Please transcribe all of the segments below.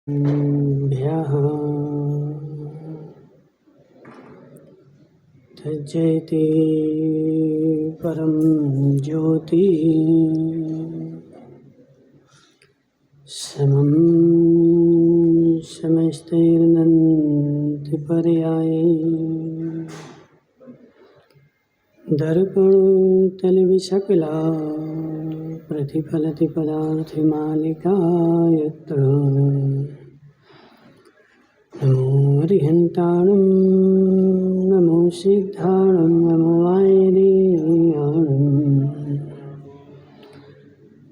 भ्यः त्यजेति परं ज्योति समं समस्तैर्नन्ति पर्याये दर्पणतलविशकला प्रतिफलति पदार्थमालिका यत्र नमो हरिहन्ताणं नमो सिद्धाणं नमो वायरीयाणं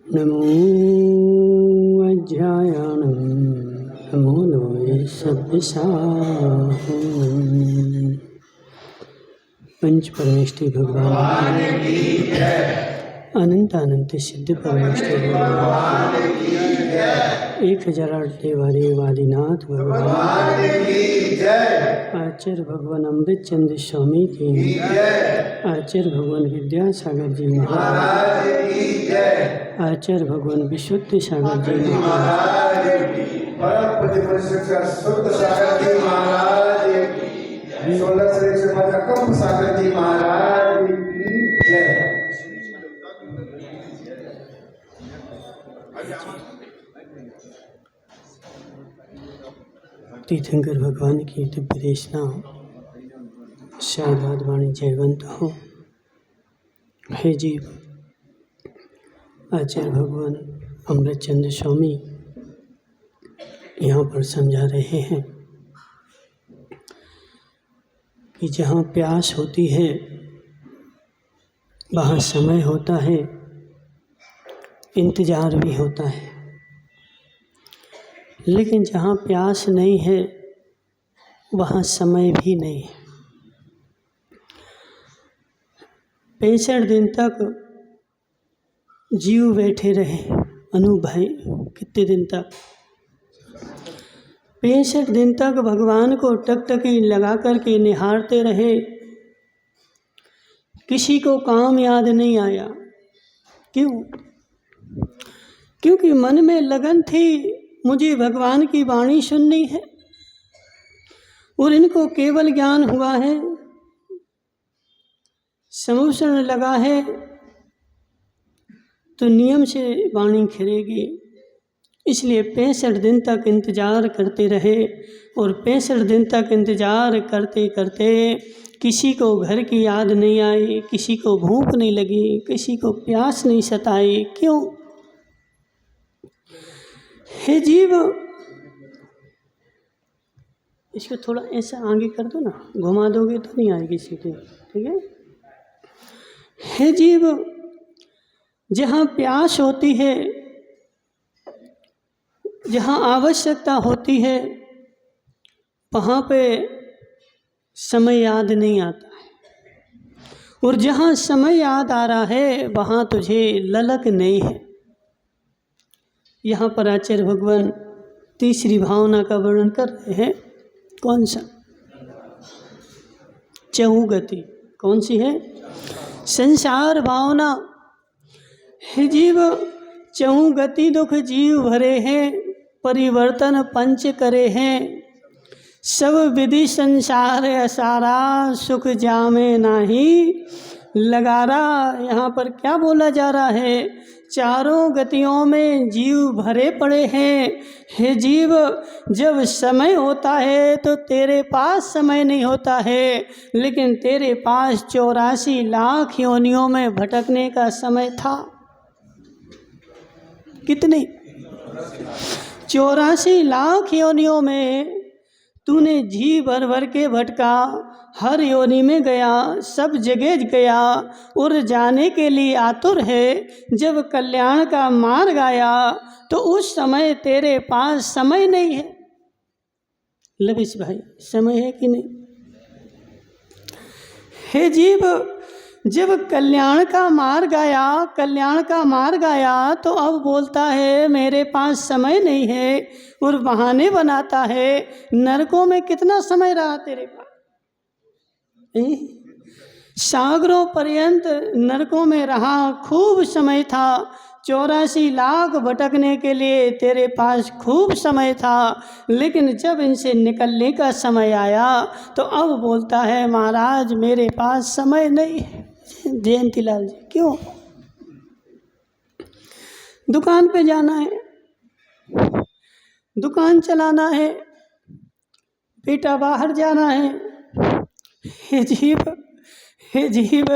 नमो अध्यायाणं नमो लोये सभ्यसाहम्। पंच परमेष्टि भगवान की जय। अनंत अनंत सिद्ध परमेष्टि भगवान की जय। 1008 देवादिनाथ भगवान की जय। आचार्य भगवान अमृत चंद्र स्वामी की जय। आचार्य भगवान विद्यासागर जी महाराज की जय। आचार्य भगवान विशुद्ध सागर जी महाराज की। परम प्रतिपन्न शिक्षक शुद्ध सागर जी महाराज की। 16 कंप सागर जी महाराज की जय। तीर्थंकर भगवान की दिव्य देशना शारदाद वाणी जयवंत हो। हे जीव, आचार्य भगवान अमृत चंद्र स्वामी यहाँ पर समझा रहे हैं कि जहाँ प्यास होती है वहाँ समय होता है, इंतज़ार भी होता है, लेकिन जहाँ प्यास नहीं है वहाँ समय भी नहीं है। 65 दिन तक जीव बैठे रहे। अनु भाई, कितने दिन तक? 65 दिन तक भगवान को टकटकी लगा करके निहारते रहे। किसी को काम याद नहीं आया। क्यों? क्योंकि मन में लगन थी, मुझे भगवान की वाणी सुननी है। और इनको केवल ज्ञान हुआ है, समूषण लगा है, तो नियम से वाणी खिलेगी। इसलिए 65 दिन तक इंतज़ार करते रहे। और 65 दिन तक इंतज़ार करते करते किसी को घर की याद नहीं आई, किसी को भूख नहीं लगी, किसी को प्यास नहीं सताई। क्यों? हे जीव, इसको थोड़ा ऐसा आगे कर दो ना, घुमा दोगे तो नहीं आएगी सीधे, ठीक है? हे जीव, जहाँ प्यास होती है, जहाँ आवश्यकता होती है, वहाँ पे समय याद नहीं आता है। और जहाँ समय याद आ रहा है वहाँ तुझे ललक नहीं है। यहाँ पर आचार्य भगवान तीसरी भावना का वर्णन कर रहे हैं। कौन सा? चहुगति। कौन सी है? संसार भावना। हे जीव, चहुगति दुख जीव भरे हैं, परिवर्तन पंच करे हैं। सब विधि संसार असारा, सुख जामे नाही लगारा। यहाँ पर क्या बोला जा रहा है? चारों गतियों में जीव भरे पड़े हैं। हे जीव, जब समय होता है तो तेरे पास समय नहीं होता है, लेकिन तेरे पास 84 लाख योनियों में भटकने का समय था। कितनी? 84 लाख योनियों में तूने जी भर भर के भटका, हर योनि में गया, सब जगह गया और जाने के लिए आतुर है। जब कल्याण का मार्ग आया तो उस समय तेरे पास समय नहीं है। लविश भाई, समय है कि नहीं? हे जीव, जब कल्याण का मार्ग आया तो अब बोलता है मेरे पास समय नहीं है और बहाने बनाता है। नरकों में कितना समय रहा तेरे पास? सागरों पर्यंत नरकों में रहा, खूब समय था। 84 लाख भटकने के लिए तेरे पास खूब समय था, लेकिन जब इनसे निकलने का समय आया तो अब बोलता है महाराज मेरे पास समय नहीं है। जयंती लाल जी, क्यों? दुकान पे जाना है, दुकान चलाना है, बेटा बाहर जाना है। हे जीव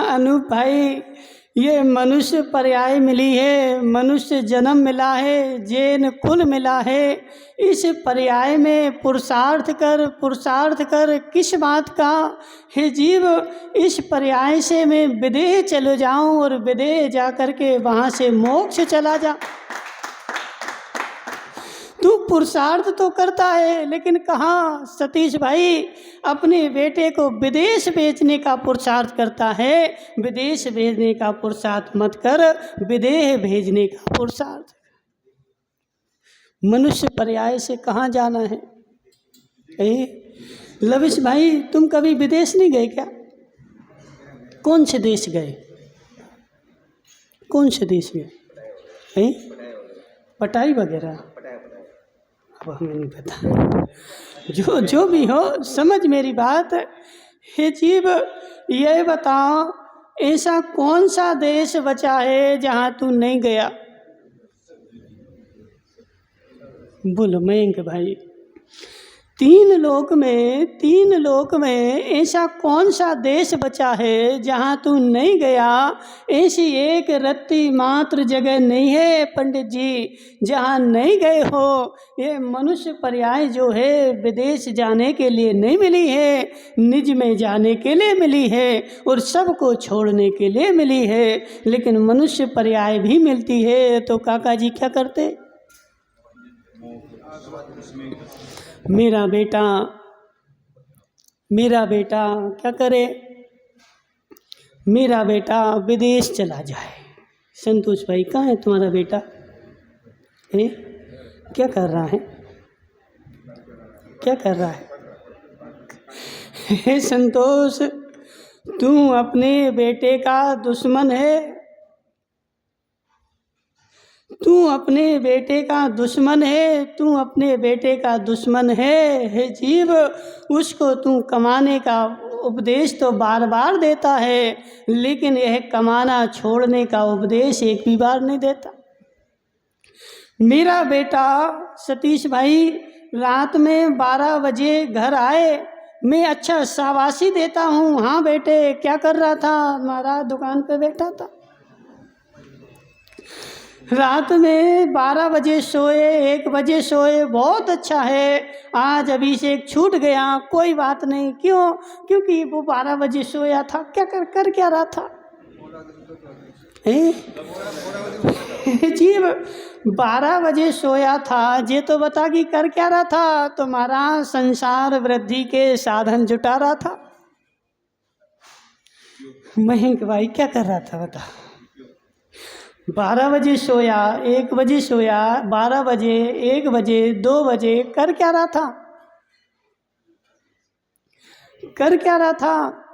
अनूप भाई, ये मनुष्य पर्याय मिली है, मनुष्य जन्म मिला है, जैन कुल मिला है। इस पर्याय में पुरुषार्थ कर किस बात का? हे जीव, इस पर्याय से मैं विदेह चले जाऊं और विदेह जा कर के वहाँ से मोक्ष चला जा। तू पुरुषार्थ तो करता है, लेकिन कहाँ सतीश भाई, अपने बेटे को विदेश भेजने का पुरुषार्थ करता है। विदेश भेजने का पुरुषार्थ मत कर, विदेह भेजने का पुरुषार्थ। मनुष्य पर्याय से कहाँ जाना है? लविश भाई, तुम कभी विदेश नहीं गए क्या? कौन से देश गए? कौन से देश गए? पटाई वगैरह? अब हमें नहीं पता। जो भी हो, समझ मेरी बात। हे जीव, ये बताओ ऐसा कौन सा देश बचा है जहाँ तू नहीं गया? बोलो मयंक भाई, तीन लोक में ऐसा कौन सा देश बचा है जहाँ तू नहीं गया? ऐसी एक रत्ती मात्र जगह नहीं है पंडित जी जहाँ नहीं गए हो। ये मनुष्य पर्याय जो है विदेश जाने के लिए नहीं मिली है, निज में जाने के लिए मिली है और सबको छोड़ने के लिए मिली है। लेकिन मनुष्य पर्याय भी मिलती है तो काका जी क्या करते? मेरा बेटा क्या करे? मेरा बेटा विदेश चला जाए। संतोष भाई, कहाँ है तुम्हारा बेटा? क्या कर रहा है? क्या कर रहा है? हे संतोष, तू अपने बेटे का दुश्मन है। तू अपने बेटे का दुश्मन है, तू अपने बेटे का दुश्मन है। हे जीव, उसको तू कमाने का उपदेश तो बार बार देता है, लेकिन यह कमाना छोड़ने का उपदेश एक भी बार नहीं देता। मेरा बेटा सतीश भाई रात में 12 बजे घर आए, मैं अच्छा शाबाशी देता हूँ, हाँ बेटे क्या कर रहा था? महाराज दुकान पे बैठा था। रात में 12 बजे सोए, 1 बजे सोए, बहुत अच्छा है। आज अभिषेक छूट गया, कोई बात नहीं। क्यों? क्योंकि वो 12 बजे सोया था। क्या कर क्या रहा था? जीव 12 बजे सोया था, ये तो बता कि कर क्या रहा था? तुम्हारा संसार वृद्धि के साधन जुटा रहा था। मयंक भाई क्या कर रहा था बता? 12 बजे सोया, 1 बजे सोया, 12 बजे, 1 बजे, 2 बजे, कर क्या रहा था? कर क्या रहा था?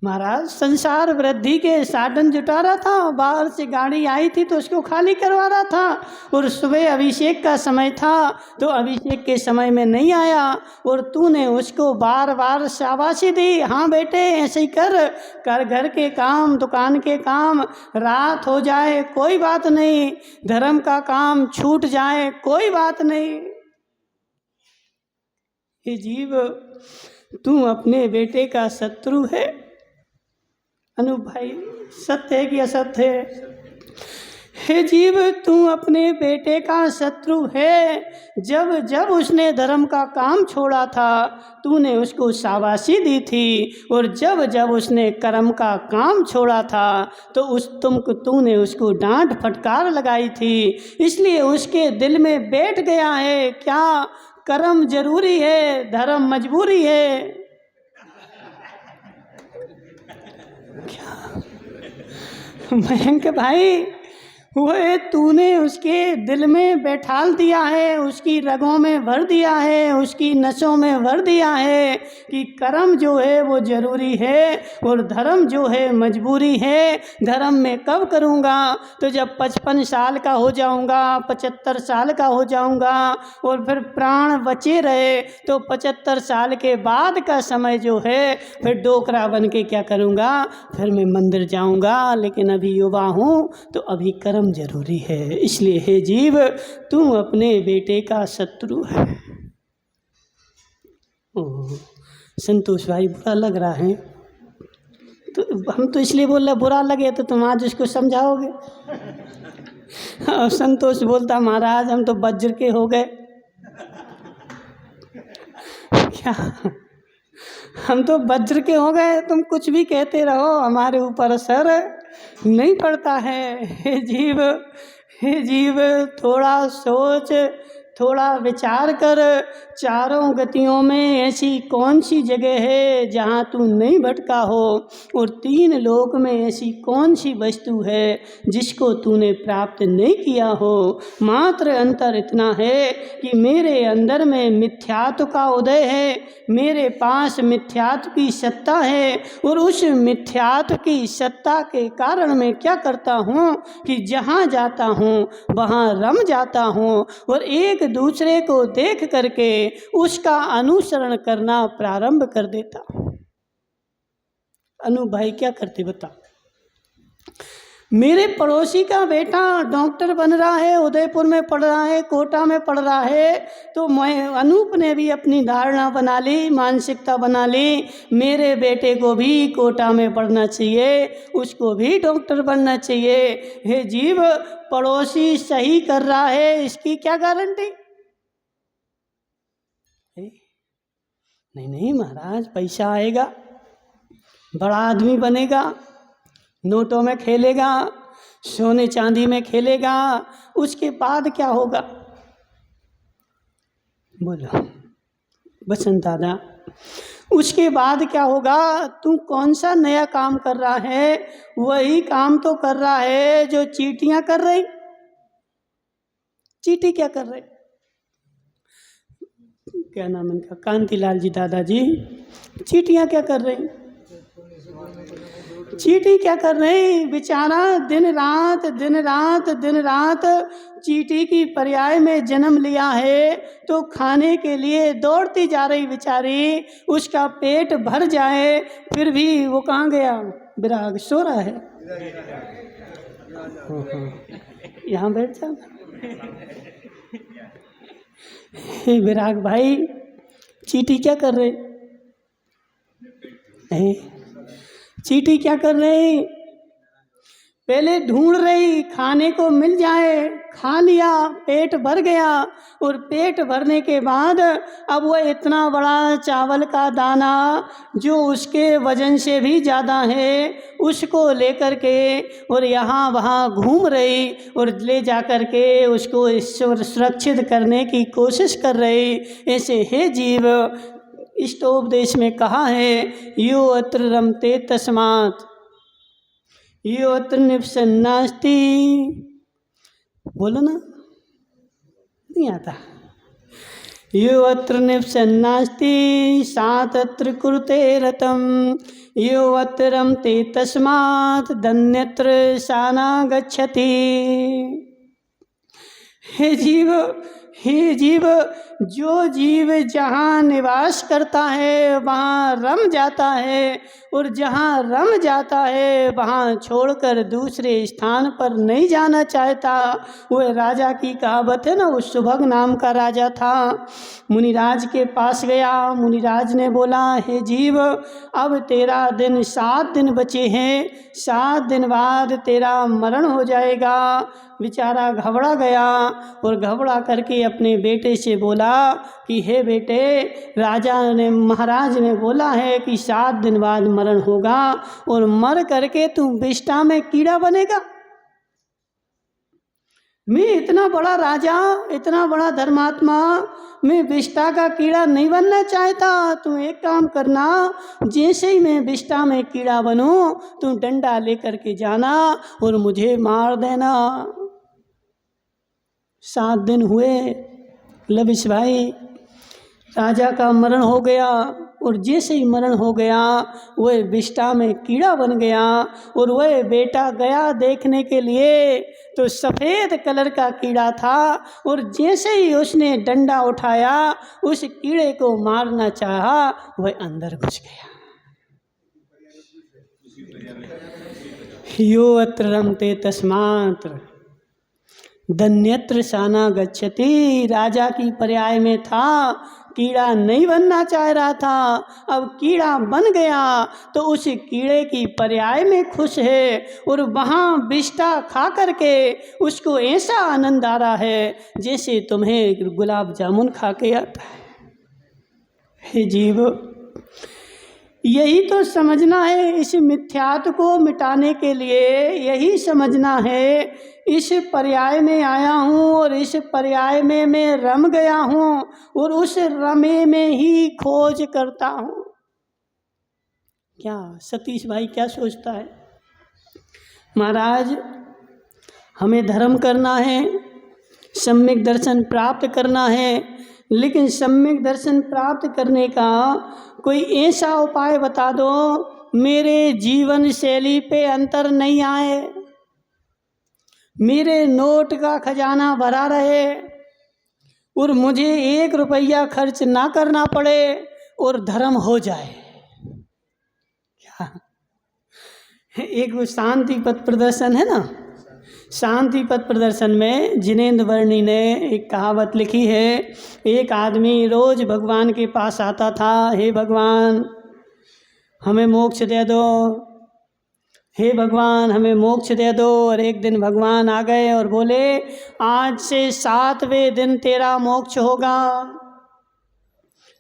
महाराज संसार वृद्धि के साधन जुटा रहा था। बाहर से गाड़ी आई थी तो उसको खाली करवा रहा था, और सुबह अभिषेक का समय था तो अभिषेक के समय में नहीं आया, और तूने उसको बार बार शाबाशी दी, हाँ बेटे ऐसे ही कर घर के काम, दुकान के काम, रात हो जाए कोई बात नहीं, धर्म का काम छूट जाए कोई बात नहीं। हे जीव, तू अपने बेटे का शत्रु है। अनूप भाई, सत्य है कि असत्य है? हे जीव, तू अपने बेटे का शत्रु है। जब उसने धर्म का काम छोड़ा था तूने उसको शाबाशी दी थी, और जब उसने कर्म का काम छोड़ा था तो तूने उसको डांट फटकार लगाई थी। इसलिए उसके दिल में बैठ गया है क्या कर्म जरूरी है, धर्म मजबूरी है। क्या मयंक भाई, वह तूने उसके दिल में बैठाल दिया है, उसकी रगों में भर दिया है, उसकी नसों में भर दिया है कि कर्म जो है वो ज़रूरी है और धर्म जो है मजबूरी है। धर्म मैं कब करूँगा? तो जब 55 साल का हो जाऊँगा, 75 साल का हो जाऊँगा और फिर प्राण बचे रहे तो 75 साल के बाद का समय जो है फिर डोकरा बन के क्या करूँगा? फिर मैं मंदिर जाऊँगा। लेकिन अभी युवा हूँ तो अभी कर्म जरूरी है। इसलिए हे जीव, तू अपने बेटे का शत्रु है। ओह, संतोष भाई बुरा लग रहा है तो हम तो इसलिए बोल रहे बुरा लगे तो तुम आज उसको समझाओगे। और संतोष बोलता महाराज हम तो वज्र के हो गए। क्या हम तो वज्र के हो गए? तुम कुछ भी कहते रहो, हमारे ऊपर असर नहीं पड़ता है। हे जीव, हे जीव, थोड़ा सोच, थोड़ा विचार कर। चारों गतियों में ऐसी कौन सी जगह है जहाँ तू नहीं भटका हो? और 3 लोक में ऐसी कौन सी वस्तु है जिसको तूने प्राप्त नहीं किया हो? मात्र अंतर इतना है कि मेरे अंदर में मिथ्यात्व का उदय है, मेरे पास मिथ्यात्व की सत्ता है और उस मिथ्यात्व की सत्ता के कारण मैं क्या करता हूँ कि जहाँ जाता हूँ वहाँ रम जाता हूँ और एक दूसरे को देख करके उसका अनुसरण करना प्रारंभ कर देता। अनु भाई क्या करते बता? मेरे पड़ोसी का बेटा डॉक्टर बन रहा है, उदयपुर में पढ़ रहा है, कोटा में पढ़ रहा है, तो मैं अनूप ने भी अपनी धारणा बना ली, मानसिकता बना ली, मेरे बेटे को भी कोटा में पढ़ना चाहिए, उसको भी डॉक्टर बनना चाहिए। हे जीव, पड़ोसी सही कर रहा है इसकी क्या गारंटी? नहीं नहीं महाराज, पैसा आएगा, बड़ा आदमी बनेगा, नोटों में खेलेगा, सोने चांदी में खेलेगा, उसके बाद क्या होगा? बोलो बसंत दादा, उसके बाद क्या होगा? तू कौन सा नया काम कर रहा है? वही काम तो कर रहा है जो चीटियां कर रही। चीटी क्या कर रहे? क्या नाम इनका? कांतिलाल जी दादाजी। चीटियां क्या कर रही? चीटी क्या कर रही? बेचारा दिन रात दिन रात दिन रात चीटी की पर्याय में जन्म लिया है तो खाने के लिए दौड़ती जा रही बेचारी, उसका पेट भर जाए फिर भी वो कहाँ गया? विराग सो रहा है। यहाँ बैठ जा। विराग भाई, चीटी क्या कर रहे? नहीं, चीटी क्या कर रही? पहले ढूंढ रही खाने को मिल जाए, खा लिया, पेट भर गया और पेट भरने के बाद अब वह इतना बड़ा चावल का दाना जो उसके वजन से भी ज़्यादा है उसको लेकर के और यहाँ वहाँ घूम रही और ले जा कर के उसको सुरक्षित करने की कोशिश कर रही। ऐसे हे जीव, इष्टोपदेश में कहा है यो अत्र रमते तस्मात् यो अत्र निवसन्नास्ति। बोलो ना, नहीं आता। यो अत्र निवसन्नास्ति सात अत्र कुरुते रतम यो अत्र रमते तस्मात् धन्यत्र साना गच्छति। हे जीव, हे जीव, जो जीव जहाँ निवास करता है वहाँ रम जाता है और जहाँ रम जाता है वहाँ छोड़कर दूसरे स्थान पर नहीं जाना चाहता। वह राजा की कहावत है ना, वो सुभग नाम का राजा था, मुनिराज के पास गया। मुनिराज ने बोला, हे जीव, अब तेरा दिन 7 दिन बचे हैं, 7 दिन बाद तेरा मरण हो जाएगा। बेचारा घबरा गया और घबरा करके अपने बेटे से बोला कि हे बेटे, राजा ने, महाराज ने बोला है कि 7 दिन बाद मरण होगा और मर करके तू विष्ठा में कीड़ा बनेगा। मैं इतना बड़ा राजा, इतना बड़ा धर्मात्मा, मैं विष्ठा का कीड़ा नहीं बनना चाहता। तू एक काम करना, जैसे ही मैं विष्ठा में कीड़ा बनूं तू डंडा लेकर के जाना और मुझे मार देना। 7 दिन हुए लविश भाई, राजा का मरण हो गया, और जैसे ही मरण हो गया वह विष्ठा में कीड़ा बन गया, और वह बेटा गया देखने के लिए तो सफ़ेद कलर का कीड़ा था, और जैसे ही उसने डंडा उठाया उस कीड़े को मारना चाहा, वह अंदर घुस गया। यो अत्र रमते तस्मात्र धन्यत्र साना गच्छति। राजा की पर्याय में था, कीड़ा नहीं बनना चाह रहा था, अब कीड़ा बन गया तो उस कीड़े की पर्याय में खुश है, और वहाँ विष्ठा खा करके उसको ऐसा आनंद आ रहा है जैसे तुम्हें गुलाब जामुन खा के आता है। हे जीव, यही तो समझना है, इस मिथ्यात्व को मिटाने के लिए यही समझना है, इस पर्याय में आया हूँ और इस पर्याय में मैं रम गया हूँ और उस रमे में ही खोज करता हूँ। क्या सतीश भाई क्या सोचता है? महाराज, हमें धर्म करना है, सम्यक दर्शन प्राप्त करना है, लेकिन सम्यक दर्शन प्राप्त करने का कोई ऐसा उपाय बता दो मेरे जीवन शैली पे अंतर नहीं आए, मेरे नोट का खजाना भरा रहे और मुझे 1 रुपया खर्च ना करना पड़े और धर्म हो जाए। क्या एक वो शांति पथ प्रदर्शन है ना, शांति पथ प्रदर्शन में जिनेंद्र वर्णी ने एक कहावत लिखी है, एक आदमी रोज भगवान के पास आता था, हे भगवान हमें मोक्ष दे दो, हे भगवान हमें मोक्ष दे दो। और एक दिन भगवान आ गए और बोले, आज से 7वें दिन तेरा मोक्ष होगा,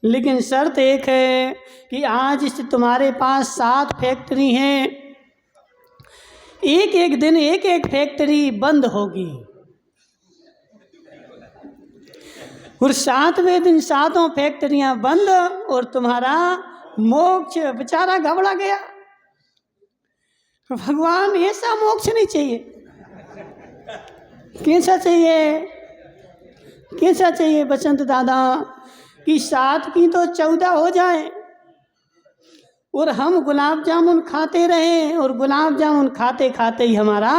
लेकिन शर्त एक है कि आज से तुम्हारे पास 7 फैक्ट्री हैं, एक एक दिन एक एक फैक्ट्री बंद होगी, और 7वें दिन 7 फैक्ट्रियां बंद और तुम्हारा मोक्ष। बेचारा घबरा गया, भगवान ऐसा मोक्ष नहीं चाहिए। कैसा चाहिए, कैसा चाहिए बसंत दादा कि 7 की तो 14 हो जाए और हम गुलाब जामुन खाते रहें और गुलाब जामुन खाते खाते ही हमारा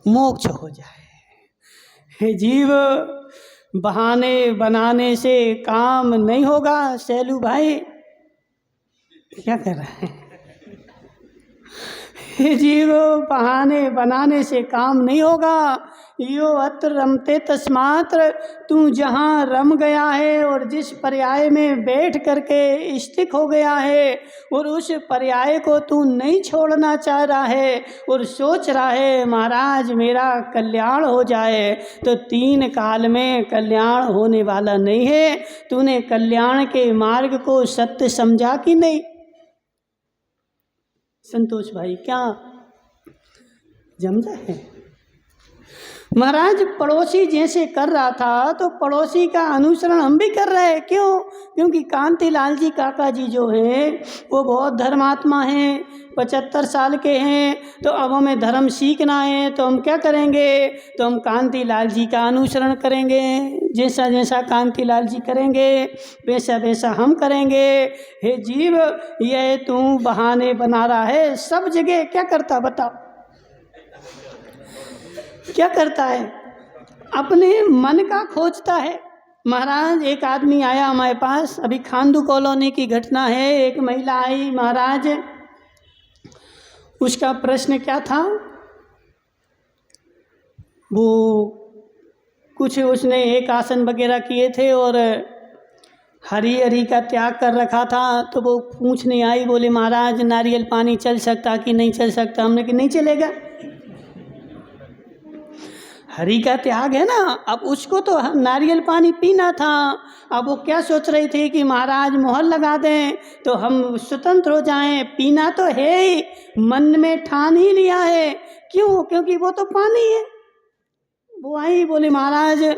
मोक्ष हो जाए। हे जीव, बहाने बनाने से काम नहीं होगा। सैलू भाई क्या कर रहे हैं? हे जीव, बहाने बनाने से काम नहीं होगा। यो अत्र रमते तस्मात्र, तू जहाँ रम गया है और जिस पर्याय में बैठ करके स्थित हो गया है और उस पर्याय को तू नहीं छोड़ना चाह रहा है और सोच रहा है महाराज मेरा कल्याण हो जाए, तो 3 काल में कल्याण होने वाला नहीं है। तूने कल्याण के मार्ग को सत्य समझा कि नहीं? संतोष भाई क्या समझा है? महाराज, पड़ोसी जैसे कर रहा था तो पड़ोसी का अनुसरण हम भी कर रहे हैं। क्यों? क्योंकि कांतिलाल जी काका जी जो हैं वो बहुत धर्मात्मा हैं, 75 साल के हैं, तो अब हमें धर्म सीखना है तो हम क्या करेंगे? तो हम कांतिलाल जी का अनुसरण करेंगे, जैसा जैसा कांतिलाल जी करेंगे वैसा वैसा हम करेंगे। हे जीव, यह तू बहाने बना रहा है, सब जगह क्या करता बताओ? क्या करता है? अपने मन का खोजता है। महाराज, एक आदमी आया हमारे पास, अभी खांडू कॉलोनी की घटना है, एक महिला आई महाराज, उसका प्रश्न क्या था, वो कुछ उसने एक आसन वगैरह किए थे और हरी हरी का त्याग कर रखा था, तो वो पूछने आई, बोले महाराज नारियल पानी चल सकता कि नहीं चल सकता? हमने कि नहीं चलेगा, हरी का त्याग है ना। अब उसको तो नारियल पानी पीना था, अब वो क्या सोच रही थी कि महाराज मोहर लगा दें तो हम स्वतंत्र हो जाएं। पीना तो है ही, मन में ठान ही लिया है। क्यों? क्योंकि वो तो पानी है। वो आई, बोले महाराज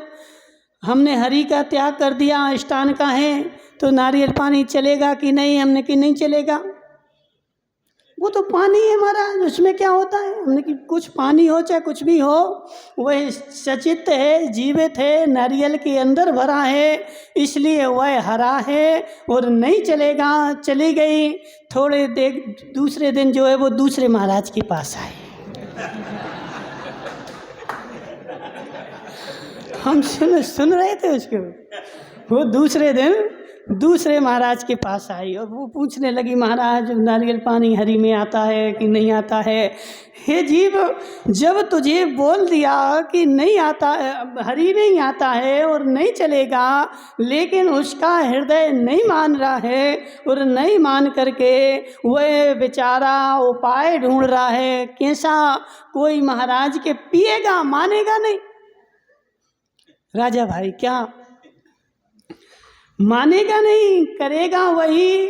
हमने हरी का त्याग कर दिया, स्टान का है, तो नारियल पानी चलेगा कि नहीं? हमने कि नहीं चलेगा। वो तो पानी है महाराज, उसमें क्या होता है। हमने कि कुछ पानी हो चाहे कुछ भी हो, वह सचित है, जीवित है, नारियल के अंदर भरा है, इसलिए वह हरा है और नहीं चलेगा। चली गई। थोड़े देर दूसरे दिन जो है वो दूसरे महाराज के पास आए। हम सुन रहे थे उसको। वो दूसरे दिन दूसरे महाराज के पास आई और वो पूछने लगी, महाराज नारियल पानी हरी में आता है कि नहीं आता है। हे जीव, जब तुझे बोल दिया कि नहीं आता है, हरी नहीं आता है और नहीं चलेगा, लेकिन उसका हृदय नहीं मान रहा है और नहीं मान करके वह बेचारा उपाय ढूंढ रहा है कैसा कोई महाराज के पिएगा, मानेगा नहीं। राजा भाई क्या मानेगा नहीं, करेगा वही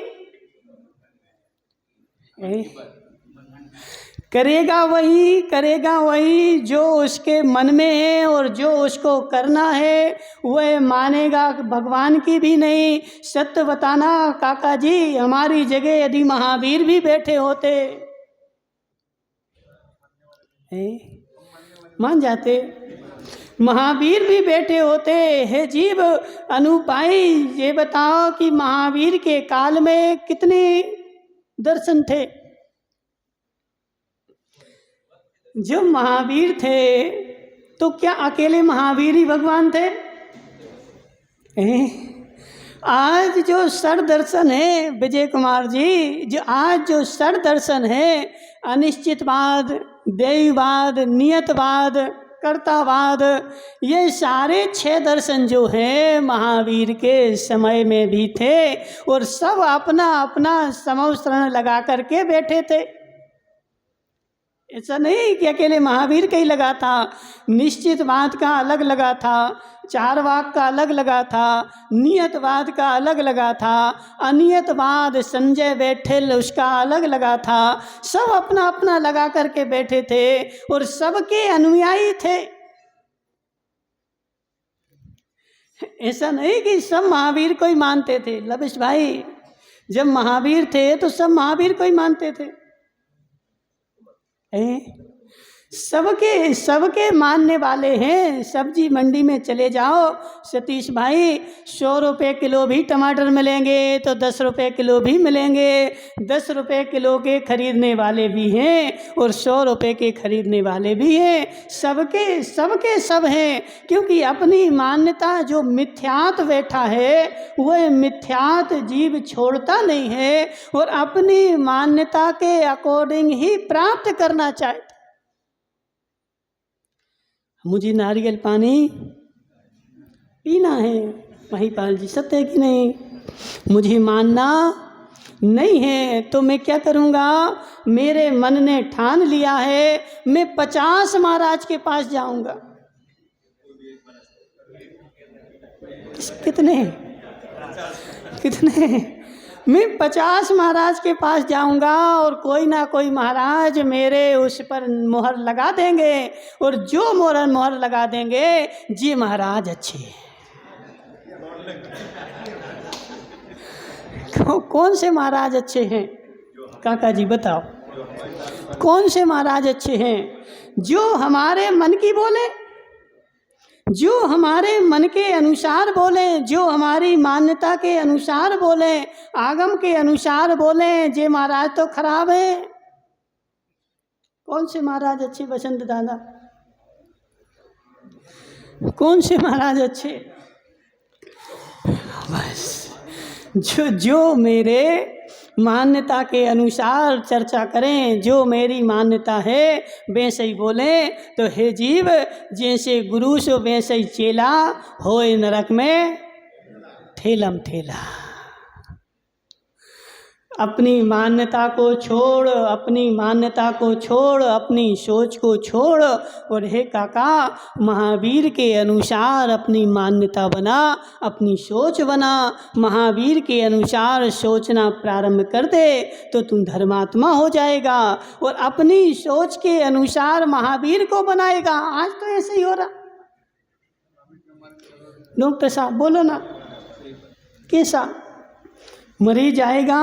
करेगा वही जो उसके मन में है और जो उसको करना है वह मानेगा, भगवान की भी नहीं। सत्य बताना काका जी, हमारी जगह यदि महावीर भी बैठे होते मान जाते, महावीर भी बैठे होते। हे जीव अनुपाई, ये बताओ कि महावीर के काल में कितने दर्शन थे। जब महावीर थे तो क्या अकेले महावीर ही भगवान थे? आज जो षड दर्शन है विजय कुमार जी, जो आज जो षड दर्शन है, अनिश्चितवाद, देववाद, नियतवाद, कर्तावाद, ये सारे 6 दर्शन जो हैं महावीर के समय में भी थे और सब अपना अपना समवस्त्रण लगा करके बैठे थे। ऐसा नहीं कि अकेले महावीर का ही लगा था। निश्चितवाद का अलग लगा था, चारवाक का अलग लगा था, नियतवाद का अलग लगा था, अनियतवाद संजय बैठेल उसका अलग लगा था। सब अपना अपना लगा करके बैठे थे और सबके अनुयायी थे। ऐसा नहीं कि सब महावीर को ही मानते थे। लविश भाई, जब महावीर थे तो सब महावीर को ही मानते थे। सबके मानने वाले हैं। सब्जी मंडी में चले जाओ सतीश भाई, 100 रुपये किलो भी टमाटर मिलेंगे तो 10 रुपये किलो भी मिलेंगे। 10 रुपये किलो के खरीदने वाले भी हैं और 100 रुपये के खरीदने वाले भी हैं। सबके सब हैं, क्योंकि अपनी मान्यता जो मिथ्यात बैठा है वह मिथ्यात जीव छोड़ता नहीं है और अपनी मान्यता के अकॉर्डिंग ही प्राप्त करना चाहता। मुझे नारियल पानी पीना है, महिपाल जी सत्य है कि नहीं? मुझे मानना नहीं है तो मैं क्या करूँगा? मेरे मन ने ठान लिया है, मैं 50 महाराज के पास जाऊँगा। कितने? मैं 50 महाराज के पास जाऊंगा और कोई ना कोई महाराज मेरे उस पर मोहर लगा देंगे और जो मोहर लगा देंगे जी महाराज अच्छे हैं। कौन से महाराज अच्छे हैं काका जी बताओ? कौन से महाराज अच्छे हैं? जो हमारे मन की बोले, जो हमारे मन के अनुसार बोले, जो हमारी मान्यता के अनुसार बोले, आगम के अनुसार बोले, जे महाराज तो खराब है। कौन से महाराज अच्छे बसंत दादा? कौन से महाराज अच्छे? बस जो मेरे मान्यता के अनुसार चर्चा करें, जो मेरी मान्यता है वैसे ही बोले। तो हे जीव, जैसे गुरु सो वैसे ही चेला, होए नरक में ठेलम ठेला। अपनी मान्यता को छोड़, अपनी मान्यता को छोड़, अपनी सोच को छोड़ और हे काका महावीर के अनुसार अपनी मान्यता बना, अपनी सोच बना। महावीर के अनुसार सोचना प्रारंभ कर दे तो तुम धर्मात्मा हो जाएगा और अपनी सोच के अनुसार महावीर को बनाएगा। आज तो ऐसे ही हो रहा। डॉक्टर साहब बोलो ना, कैसा? मरीज आएगा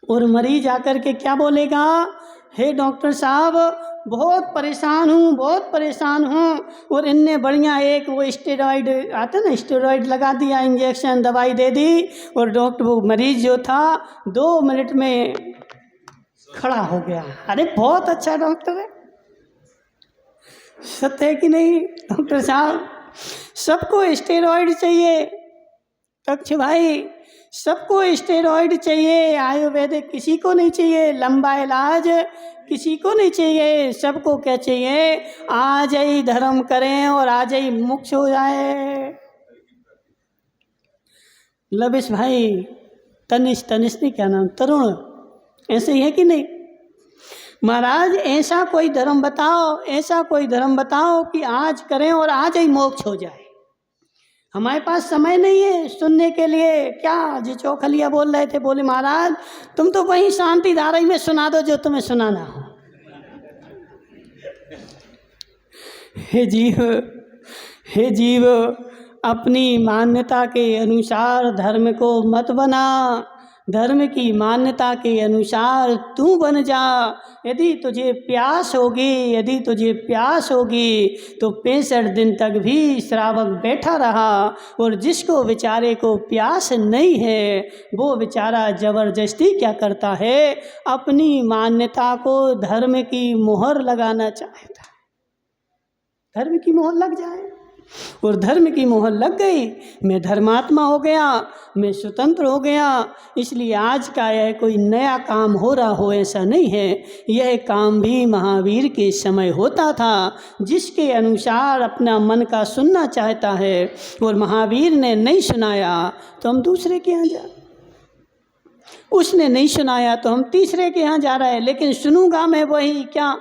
और मरीज आकर के क्या बोलेगा, हे डॉक्टर साहब बहुत परेशान हूँ, बहुत परेशान हूँ। और इनने बढ़िया एक वो स्टेरॉइड आता ना, स्टेरॉइड लगा दिया, इंजेक्शन दवाई दे दी, और डॉक्टर वो मरीज जो था 2 मिनट में खड़ा हो गया। अरे बहुत अच्छा डॉक्टर है, सत्य है कि नहीं डॉक्टर साहब? सबको स्टेरॉइड चाहिए तक्ष भाई, सबको स्टेरॉइड चाहिए, आयुर्वेदिक किसी को नहीं चाहिए, लंबा इलाज किसी को नहीं चाहिए। सबको क्या चाहिए, आज ही धर्म करें और आज ही मोक्ष हो जाए। लविश भाई, तनिष नहीं क्या नाम, तरुण, ऐसे ही है कि नहीं? महाराज ऐसा कोई धर्म बताओ, ऐसा कोई धर्म बताओ कि आज करें और आज ही मोक्ष हो जाए। हमारे पास समय नहीं है सुनने के लिए। क्या जी चौखलिया बोल रहे थे, बोले महाराज तुम तो वहीं शांति धारा में सुना दो जो तुम्हें सुनाना हो। हे जीव अपनी मान्यता के अनुसार धर्म को मत बना, धर्म की मान्यता के अनुसार तू बन जा। यदि तुझे प्यास होगी तो 65 दिन तक भी श्रावक बैठा रहा, और जिसको बेचारे को प्यास नहीं है वो बेचारा जबरदस्ती क्या करता है, अपनी मान्यता को धर्म की मोहर लगाना चाहता है। धर्म की मोहर लग जाए, और धर्म की मोहर लग गई, मैं धर्मात्मा हो गया, मैं स्वतंत्र हो गया। इसलिए आज का यह कोई नया काम हो रहा हो ऐसा नहीं है, यह काम भी महावीर के समय होता था, जिसके अनुसार अपना मन का सुनना चाहता है और महावीर ने नहीं सुनाया तो हम दूसरे के यहाँ जा, उसने नहीं सुनाया तो हम तीसरे के यहाँ जा रहे हैं। लेकिन सुनूंगा मैं वही क्या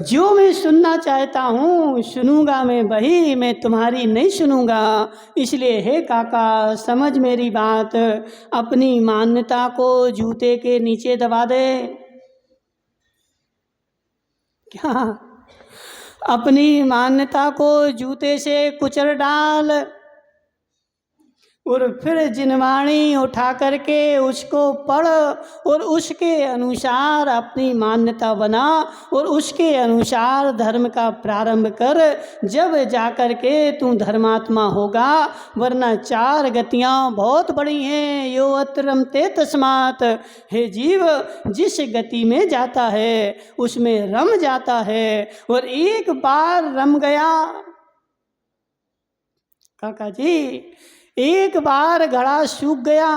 जो मैं सुनना चाहता हूँ, सुनूंगा मैं वही, मैं तुम्हारी नहीं सुनूंगा। इसलिए हे काका समझ मेरी बात, अपनी मान्यता को जूते के नीचे दबा दे। क्या? अपनी मान्यता को जूते से कुचल डाल, और फिर जिनवाणी उठा करके उसको पढ़, और उसके अनुसार अपनी मान्यता बना, और उसके अनुसार धर्म का प्रारंभ कर, जब जाकर के तू धर्मात्मा होगा। वरना 4 गतियाँ बहुत बड़ी हैं, यो अत्र रमते तस्मात्। हे जीव, जिस गति में जाता है उसमें रम जाता है, और एक बार रम गया काका जी, एक बार घड़ा सूख गया,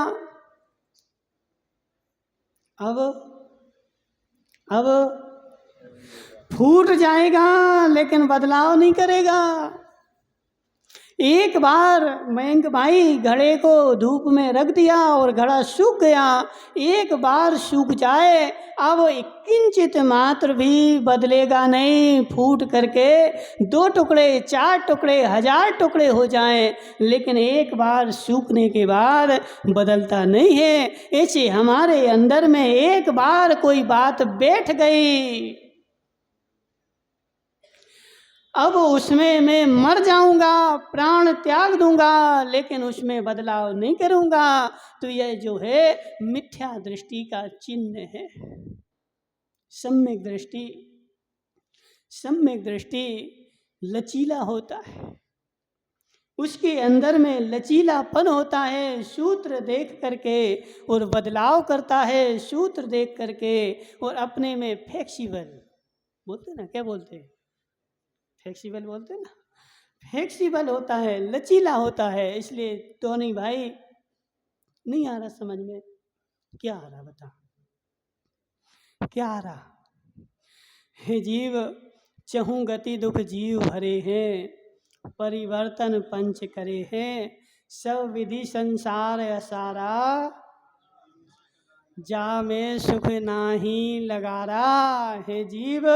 अब फूट जाएगा लेकिन बदलाव नहीं करेगा। एक बार मयंक भाई घड़े को धूप में रख दिया और घड़ा सूख गया, एक बार सूख जाए अब किंचित मात्र भी बदलेगा नहीं, फूट करके 2 टुकड़े 4 टुकड़े 1000 टुकड़े हो जाएं, लेकिन एक बार सूखने के बाद बदलता नहीं है। ऐसे हमारे अंदर में एक बार कोई बात बैठ गई, अब उसमें मैं मर जाऊंगा, प्राण त्याग दूंगा, लेकिन उसमें बदलाव नहीं करूंगा। तो यह जो है मिथ्या दृष्टि का चिन्ह है। सम्यक दृष्टि लचीला होता है, उसके अंदर में लचीलापन होता है, सूत्र देख करके और बदलाव करता है, सूत्र देख करके और अपने में फ्लेक्सिबल बोलते ना, क्या बोलते हैं, फ्लेक्सिबल बोलते हैं ना, फ्लेक्सिबल होता है, लचीला होता है। इसलिए टोनी भाई नहीं आ रहा समझ में, क्या आ रहा बता, क्या आ रहा? हे जीव, चहु गति दुख जीव भरे हैं, परिवर्तन पंच करे हैं, सब विधि संसार असारा, जा में सुख नाही लगारा। हे जीव,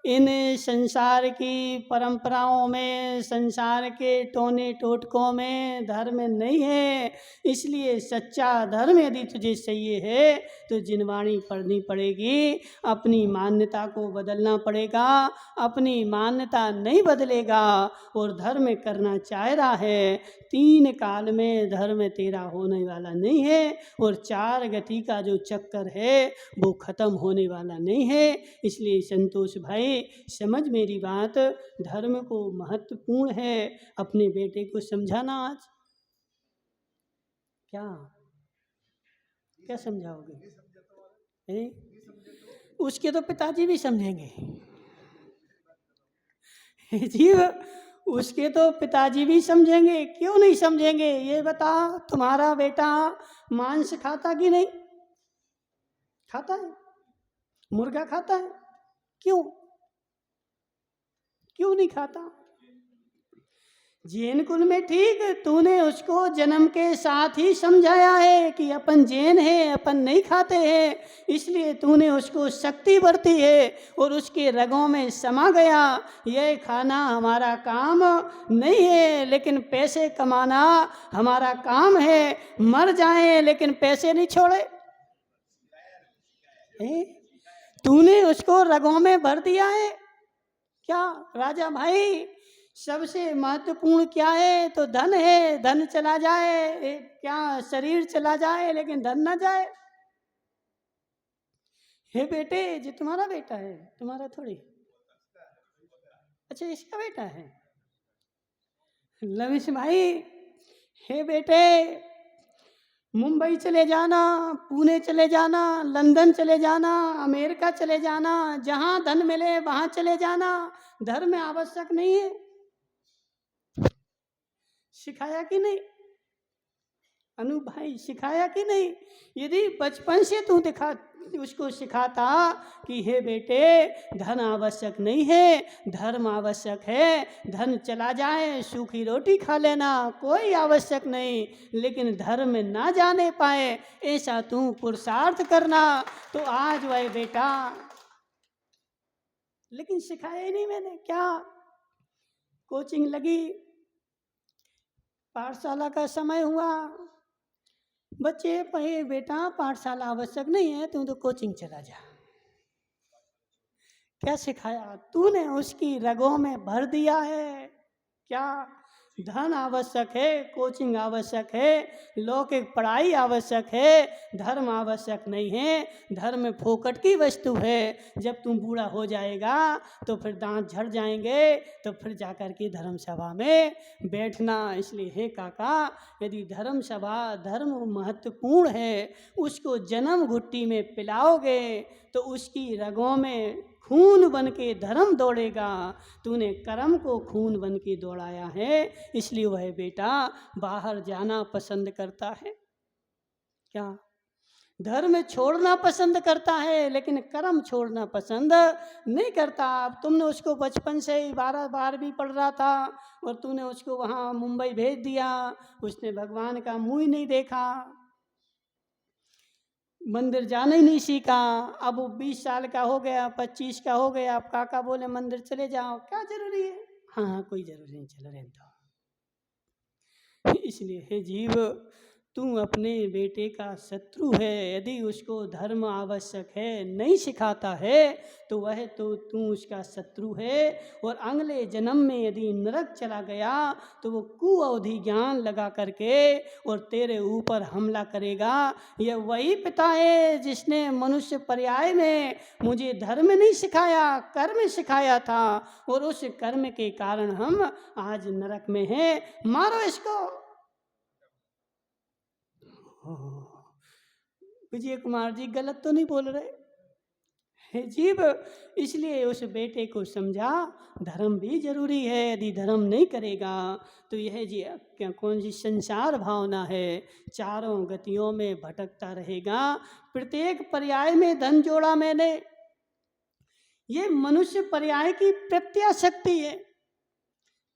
इन संसार की परंपराओं में, संसार के टोने टोटकों में धर्म नहीं है। इसलिए सच्चा धर्म यदि तुझे चाहिए है तो जिनवाणी पढ़नी पड़ेगी, अपनी मान्यता को बदलना पड़ेगा। अपनी मान्यता नहीं बदलेगा और धर्म करना चाह रहा है, 3 काल में धर्म तेरा होने वाला नहीं है और 4 गति का जो चक्कर है वो खत्म होने वाला नहीं है। इसलिए संतोष भाई समझ मेरी बात, धर्म को महत्वपूर्ण है। अपने बेटे को समझाना आज क्या क्या समझाओगे? उसके तो पिताजी भी समझेंगे जीव, उसके तो पिताजी भी समझेंगे। क्यों नहीं समझेंगे? ये बता, तुम्हारा बेटा मांस खाता कि नहीं खाता है? मुर्गा खाता है? क्यों नहीं खाता? जैन कुल में ठीक, तूने उसको जन्म के साथ ही समझाया है कि अपन जैन है, अपन नहीं खाते हैं, इसलिए तूने उसको शक्ति बरती है और उसके रगों में समा गया। यह खाना हमारा काम नहीं है, लेकिन पैसे कमाना हमारा काम है। मर जाए लेकिन पैसे नहीं छोड़े। तूने उसको रगों में भर दिया है। क्या राजा भाई, सबसे महत्वपूर्ण क्या है? तो धन है। धन चला जाए, क्या शरीर चला जाए लेकिन धन ना जाए। हे बेटे, जो तुम्हारा बेटा है, तुम्हारा थोड़ी, अच्छा इसका बेटा है लविश भाई। हे बेटे, मुंबई चले जाना, पुणे चले जाना, लंदन चले जाना, अमेरिका चले जाना, जहां धन मिले वहां चले जाना, धर्म आवश्यक नहीं है। सिखाया कि नहीं अनु भाई? सिखाया कि नहीं? यदि बचपन से तू उसको सिखाता कि हे बेटे, धन आवश्यक नहीं है, धर्म आवश्यक है। धन चला जाए, सूखी रोटी खा लेना, कोई आवश्यक नहीं, लेकिन धर्म ना जाने पाए ऐसा तू पुरुषार्थ करना। तो आज वह बेटा, लेकिन सिखाया ही नहीं मैंने। क्या कोचिंग लगी, पाठशाला का समय हुआ, बच्चे पढ़े, बेटा पाठशाला आवश्यक नहीं है, तू तो कोचिंग चला जा। क्या सिखाया? तूने उसकी रगों में भर दिया है। क्या धन आवश्यक है, कोचिंग आवश्यक है, लौकिक पढ़ाई आवश्यक है, धर्म आवश्यक नहीं है। धर्म फोकट की वस्तु है। जब तुम बूढ़ा हो जाएगा तो फिर दांत झड़ जाएंगे, तो फिर जाकर के धर्म सभा में बैठना। इसलिए हे काका, यदि धर्म सभा, धर्म महत्वपूर्ण है, उसको जन्म घुट्टी में पिलाओगे तो उसकी रगों में खून बन के धर्म दौड़ेगा। तूने कर्म को खून बन के दौड़ाया है, इसलिए वह बेटा बाहर जाना पसंद करता है। क्या धर्म छोड़ना पसंद करता है, लेकिन कर्म छोड़ना पसंद नहीं करता। अब तुमने उसको बचपन से ही 12वीं पढ़ रहा था और तूने उसको वहाँ मुंबई भेज दिया, उसने भगवान का मुँह ही नहीं देखा, मंदिर जाना ही नहीं सीखा। अब वो 20 साल का हो गया, 25 का हो गया, अब काका बोले मंदिर चले जाओ, क्या जरूरी है? हाँ कोई जरूरी नहीं, चलो रहने दो। इसलिए हे जीव, तू अपने बेटे का शत्रु है। यदि उसको धर्म आवश्यक है नहीं सिखाता है तो वह तो तू उसका शत्रु है। और अगले जन्म में यदि नरक चला गया तो वो कुअवधि ज्ञान लगा करके और तेरे ऊपर हमला करेगा। यह वही पिता है जिसने मनुष्य पर्याय में मुझे धर्म नहीं सिखाया, कर्म सिखाया था, और उस कर्म के कारण हम आज नरक में हैं। मारो इसको। विजय कुमार जी गलत तो नहीं बोल रहे हे जीव? इसलिए उस बेटे को समझा धर्म भी जरूरी है। यदि धर्म नहीं करेगा तो यह जी क्या कौन सी संसार भावना है, चारों गतियों में भटकता रहेगा। प्रत्येक पर्याय में धन जोड़ा मैंने, ये मनुष्य पर्याय की प्रत्याशक्ति है।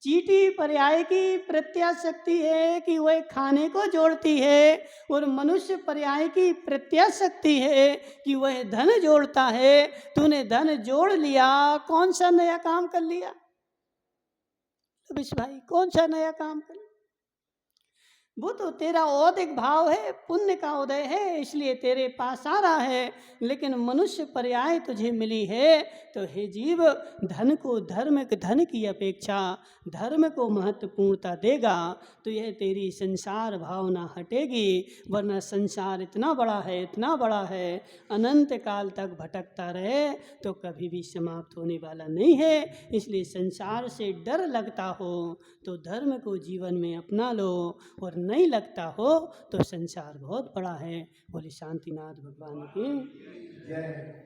चींटी पर्याय की प्रत्याशक्ति है कि वह खाने को जोड़ती है, और मनुष्य पर्याय की प्रत्याशक्ति है कि वह धन जोड़ता है। तूने धन जोड़ लिया, कौन सा नया काम कर लिया विश्व भाई, कौन सा नया काम कर लिया? वो तो तेरा औदिक भाव है, पुण्य का उदय है, इसलिए तेरे पास आ रहा है। लेकिन मनुष्य पर्याय तुझे मिली है, तो हे जीव, धन को धन की अपेक्षा धर्म को महत्वपूर्णता देगा तो यह तेरी संसार भावना हटेगी। वरना संसार इतना बड़ा है, अनंत काल तक भटकता रहे तो कभी भी समाप्त होने वाला नहीं है। इसलिए संसार से डर लगता हो तो धर्म को जीवन में अपना लो, और नहीं लगता हो तो संसार बहुत बड़ा है। बोले शांतिनाथ भगवान की जय।